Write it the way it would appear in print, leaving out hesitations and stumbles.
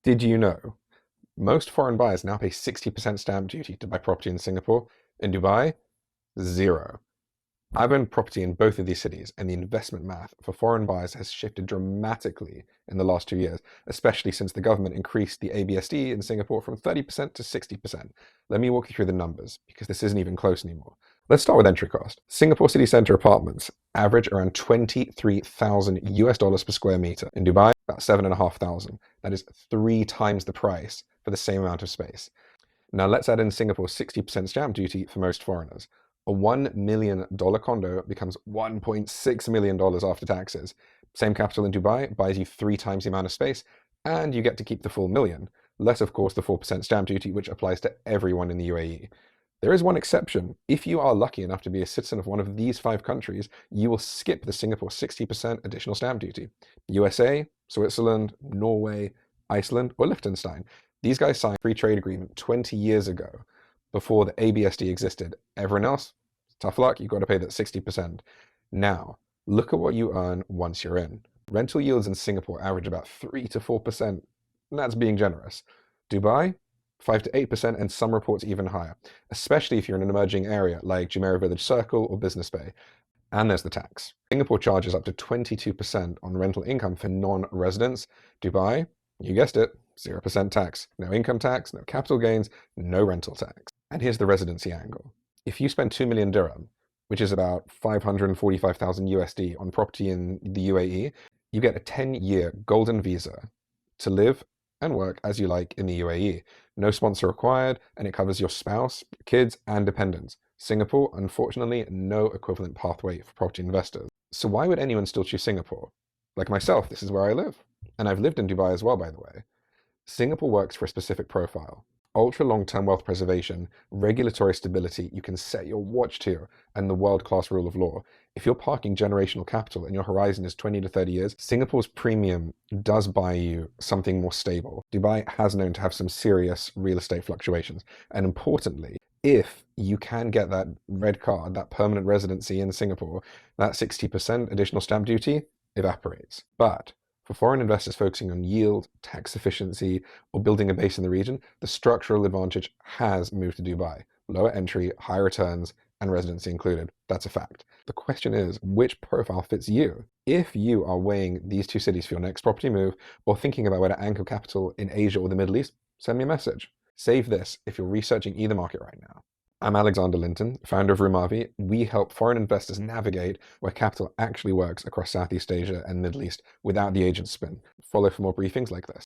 Did you know most foreign buyers now pay 60% stamp duty to buy property in Singapore? In Dubai, zero. I've owned property in both of these cities, and the investment math for foreign buyers has shifted dramatically in the last 2 years, especially since the government increased the ABSD in Singapore from 30% to 60%. Let me walk you through the numbers, because this isn't even close anymore. Let's start with entry cost. Singapore city center apartments average around 23,000 US dollars per square meter. In Dubai, about 7,500. That is 3 times the price for the same amount of space. Now let's add in Singapore's 60% stamp duty for most foreigners. A $1 million condo becomes $1.6 million after taxes. Same capital in Dubai buys you 3 times the amount of space, and you get to keep the full million, less of course the 4% stamp duty, which applies to everyone in the UAE. There is one exception. If you are lucky enough to be a citizen of one of these 5 countries, you will skip the Singapore 60% additional stamp duty. USA, Switzerland, Norway, Iceland, or Liechtenstein. These guys signed a free trade agreement 20 years ago, before the ABSD existed. Everyone else, tough luck, you've got to pay that 60%. Now, look at what you earn once you're in. Rental yields in Singapore average about 3 to 4%, and that's being generous. Dubai, 5 to 8%, and some reports even higher, especially if you're in an emerging area like Jumeirah Village Circle or Business Bay. And there's the tax. Singapore charges up to 22% on rental income for non-residents. Dubai, you guessed it, 0% tax. No income tax, no capital gains, no rental tax. And here's the residency angle. If you spend 2 million dirham, which is about 545,000 USD on property in the UAE, you get a 10-year golden visa to live and work as you like in the UAE. No sponsor required, and it covers your spouse, kids, and dependents. Singapore, unfortunately, no equivalent pathway for property investors. So why would anyone still choose Singapore? Like myself, this is where I live. And I've lived in Dubai as well, by the way. Singapore works for a specific profile. Ultra long-term wealth preservation, regulatory stability you can set your watch to, and the world-class rule of law. If you're parking generational capital and your horizon is 20 to 30 years, Singapore's premium does buy you something more stable. Dubai has known to have some serious real estate fluctuations. And importantly, if you can get that red card, that permanent residency in Singapore, that 60% additional stamp duty evaporates. But for foreign investors focusing on yield, tax efficiency, or building a base in the region, the structural advantage has moved to Dubai. Lower entry, high returns, and residency included. That's a fact. The question is, which profile fits you? If you are weighing these 2 cities for your next property move, or thinking about where to anchor capital in Asia or the Middle East, send me a message. Save this if you're researching either market right now. I'm Alexander Linton, founder of Rumavi. We help foreign investors navigate where capital actually works across Southeast Asia and Middle East without the agent spin. Follow for more briefings like this.